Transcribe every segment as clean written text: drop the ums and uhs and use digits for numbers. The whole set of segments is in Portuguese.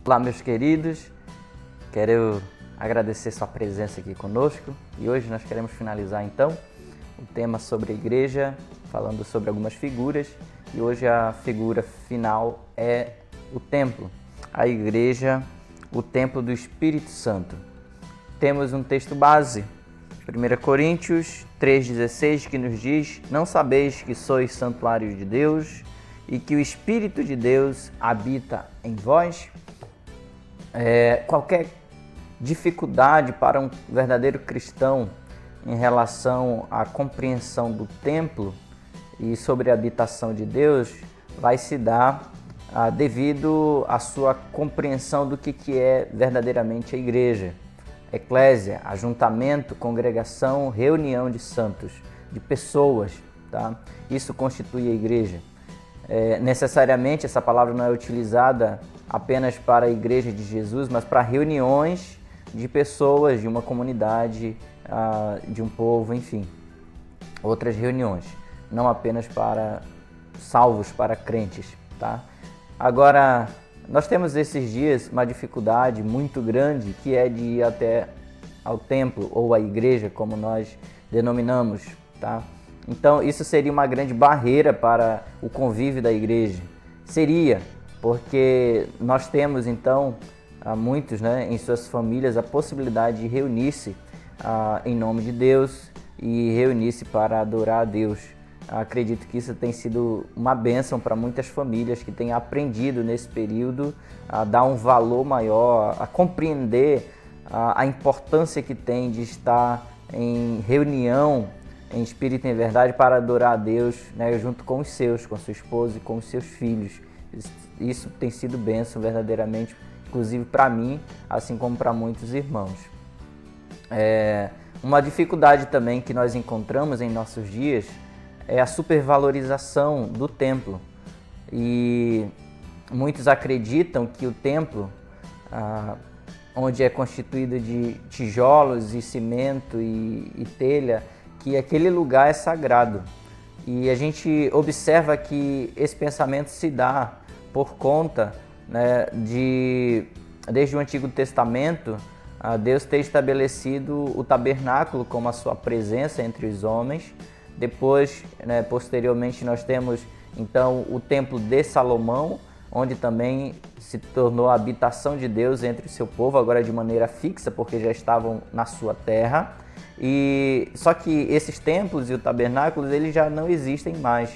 Olá, meus queridos, quero agradecer sua presença aqui conosco e hoje nós queremos finalizar então o tema sobre a igreja, falando sobre algumas figuras, e hoje a figura final é o templo, a igreja, o templo do Espírito Santo. Temos um texto base, 1 Coríntios 3,16, que nos diz: não sabeis que sois santuário de Deus e que o Espírito de Deus habita em vós? Qualquer dificuldade para um verdadeiro cristão em relação à compreensão do templo e sobre a habitação de Deus vai se dar devido à sua compreensão do que é verdadeiramente a igreja. Eclésia, ajuntamento, congregação, reunião de santos, de pessoas, tá? Isso constitui a igreja. Necessariamente essa palavra não é utilizada apenas para a igreja de Jesus, mas para reuniões de pessoas, de uma comunidade, de um povo, enfim, outras reuniões, não apenas para salvos, para crentes, tá? Agora, nós temos esses dias uma dificuldade muito grande, que é de ir até ao templo ou à igreja, como nós denominamos, tá? Então, isso seria uma grande barreira para o convívio da igreja. Seria, porque nós temos, então, muitos, em suas famílias, a possibilidade de reunir-se em nome de Deus e reunir-se para adorar a Deus. Acredito que isso tem sido uma bênção para muitas famílias que têm aprendido nesse período a dar um valor maior, a compreender a importância que tem de estar em reunião, em espírito e em verdade, para adorar a Deus, junto com os seus, com a sua esposa e com os seus filhos. Isso tem sido bênção verdadeiramente, inclusive para mim, assim como para muitos irmãos. Uma dificuldade também que nós encontramos em nossos dias é a supervalorização do templo. E muitos acreditam que o templo, onde é constituído de tijolos e cimento e telha, que aquele lugar é sagrado. E a gente observa que esse pensamento se dá por conta, desde o Antigo Testamento, Deus ter estabelecido o tabernáculo como a sua presença entre os homens. Depois, posteriormente, nós temos então o templo de Salomão, onde também se tornou a habitação de Deus entre o seu povo, agora de maneira fixa, porque já estavam na sua terra. Só que esses templos e o tabernáculo, eles já não existem mais.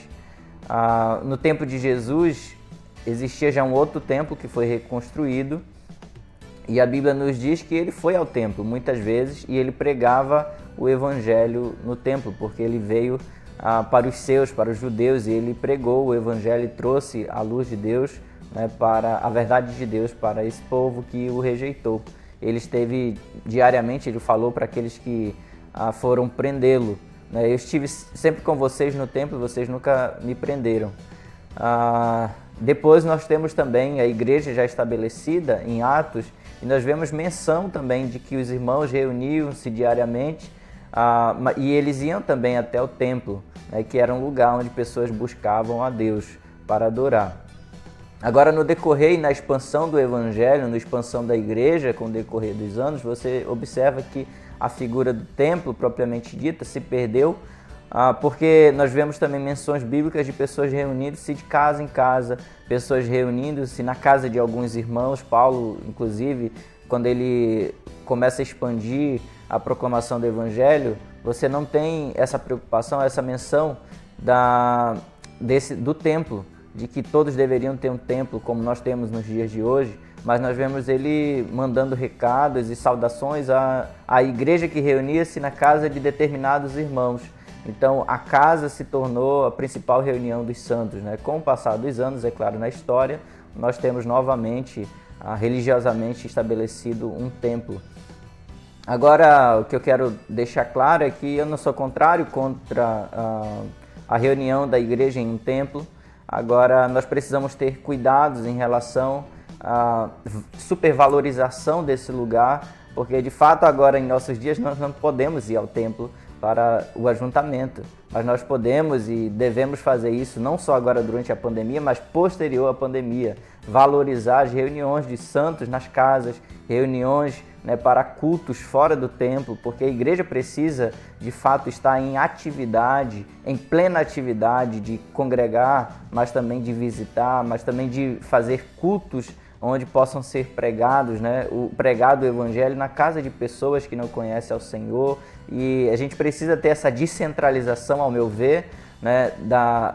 No tempo de Jesus, existia já um outro templo que foi reconstruído, e a Bíblia nos diz que ele foi ao templo muitas vezes e ele pregava o evangelho no templo, porque ele veio para os seus, para os judeus, e ele pregou o evangelho e trouxe a luz de Deus, para a verdade de Deus para esse povo que o rejeitou. Ele esteve diariamente, ele falou para aqueles que foram prendê-lo: eu estive sempre com vocês no templo e vocês nunca me prenderam. Depois nós temos também a igreja já estabelecida em Atos, e nós vemos menção também de que os irmãos reuniam-se diariamente e eles iam também até o templo, que era um lugar onde pessoas buscavam a Deus para adorar. Agora, no decorrer e na expansão do evangelho, na expansão da igreja, com o decorrer dos anos, você observa que a figura do templo, propriamente dita, se perdeu, porque nós vemos também menções bíblicas de pessoas reunindo-se de casa em casa, pessoas reunindo-se na casa de alguns irmãos. Paulo, inclusive, quando ele começa a expandir a proclamação do evangelho, você não tem essa preocupação, essa menção do templo, de que todos deveriam ter um templo como nós temos nos dias de hoje, mas nós vemos ele mandando recados e saudações à igreja que reunia-se na casa de determinados irmãos. Então a casa se tornou a principal reunião dos santos. Com o passar dos anos, é claro, na história, nós temos novamente religiosamente estabelecido um templo. Agora, o que eu quero deixar claro é que eu não sou contrário contra a reunião da igreja em um templo. Agora, nós precisamos ter cuidados em relação à supervalorização desse lugar, porque de fato agora em nossos dias nós não podemos ir ao templo para o ajuntamento. Mas nós podemos e devemos fazer isso não só agora durante a pandemia, mas posterior à pandemia. Valorizar as reuniões de santos nas casas, reuniões, para cultos fora do templo, porque a igreja precisa de fato estar em atividade, em plena atividade de congregar, mas também de visitar, mas também de fazer cultos onde possam ser pregados, pregado o evangelho na casa de pessoas que não conhecem ao Senhor. E a gente precisa ter essa descentralização, ao meu ver,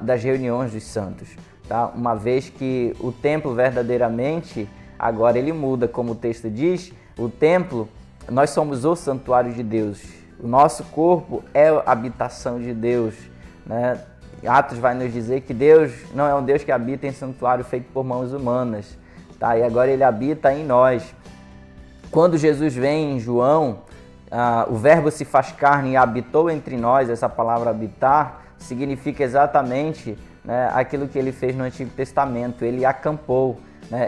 das reuniões dos santos, tá? Uma vez que o templo verdadeiramente, agora ele muda, como o texto diz, o templo, nós somos o santuário de Deus, o nosso corpo é a habitação de Deus, Atos vai nos dizer que Deus não é um Deus que habita em santuário feito por mãos humanas, tá? E agora ele habita em nós. Quando Jesus vem em João, o verbo se faz carne e habitou entre nós. Essa palavra habitar significa exatamente aquilo que ele fez no Antigo Testamento. Ele acampou,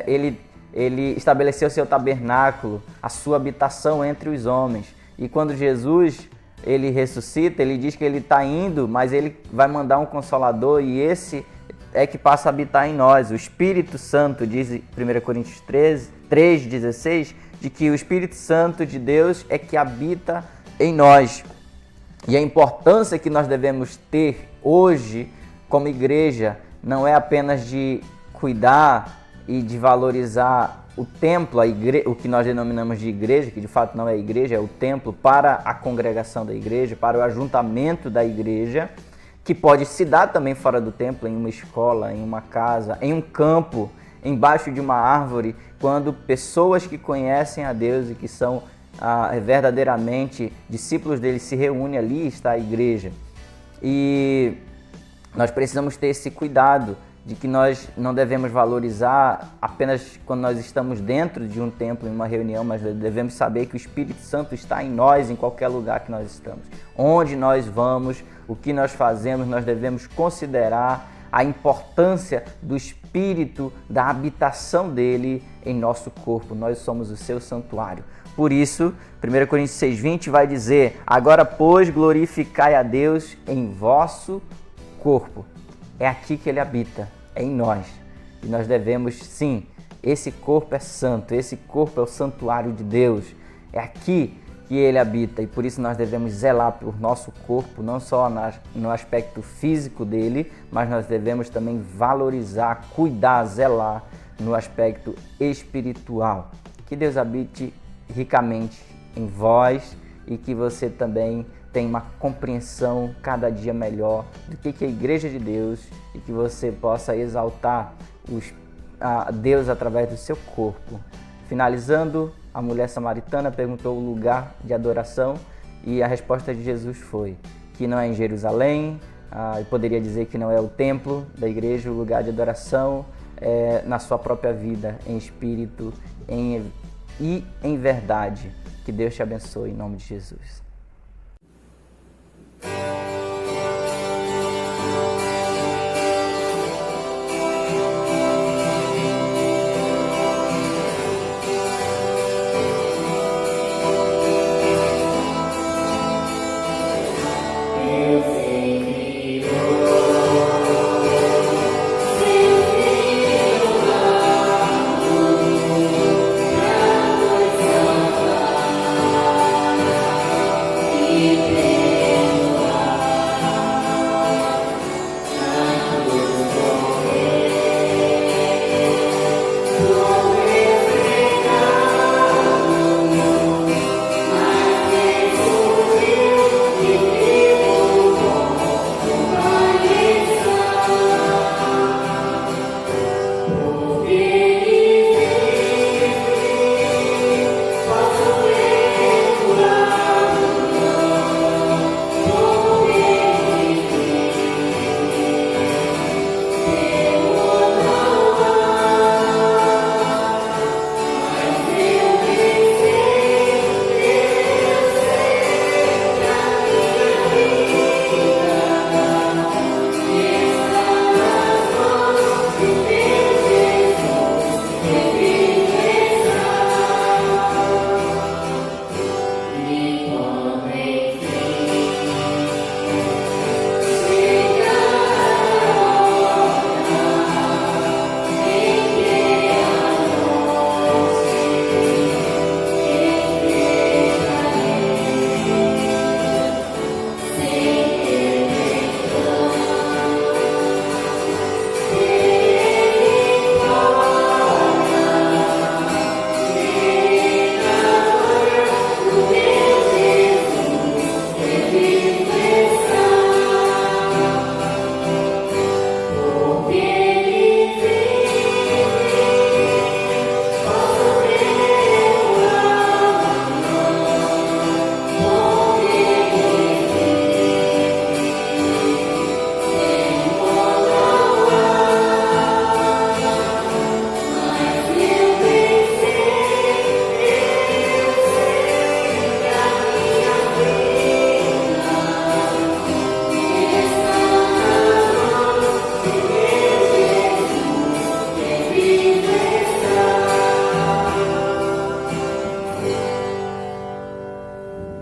ele estabeleceu seu tabernáculo, a sua habitação entre os homens. E quando Jesus ele ressuscita, ele diz que ele está indo, mas ele vai mandar um Consolador, e esse é que passa a habitar em nós. O Espírito Santo, diz 1 Coríntios 3,16, de que o Espírito Santo de Deus é que habita em nós. E a importância que nós devemos ter hoje como igreja não é apenas de cuidar e de valorizar o templo, o que nós denominamos de igreja, que de fato não é igreja, é o templo para a congregação da igreja, para o ajuntamento da igreja, que pode se dar também fora do templo, em uma escola, em uma casa, em um campo, embaixo de uma árvore, quando pessoas que conhecem a Deus e que são verdadeiramente discípulos dele se reúnem, ali está a igreja. E nós precisamos ter esse cuidado de que nós não devemos valorizar apenas quando nós estamos dentro de um templo, em uma reunião, mas devemos saber que o Espírito Santo está em nós, em qualquer lugar que nós estamos. Onde nós vamos, o que nós fazemos, nós devemos considerar a importância do Espírito, da habitação dele em nosso corpo. Nós somos o seu santuário. Por isso, 1 Coríntios 6,20 vai dizer: agora, pois, glorificai a Deus em vosso corpo. É aqui que ele habita, é em nós. E nós devemos, sim, esse corpo é santo, esse corpo é o santuário de Deus. É aqui que ele habita, e por isso nós devemos zelar por nosso corpo, não só no aspecto físico dele, mas nós devemos também valorizar, cuidar, zelar no aspecto espiritual. Que Deus habite ricamente em vós e que você também tenha uma compreensão cada dia melhor do que é a Igreja de Deus, e que você possa exaltar a Deus através do seu corpo. Finalizando, a mulher samaritana perguntou o lugar de adoração, e a resposta de Jesus foi que não é em Jerusalém. Eu poderia dizer que não é o templo da igreja, o lugar de adoração é na sua própria vida, em espírito e em verdade. Que Deus te abençoe em nome de Jesus.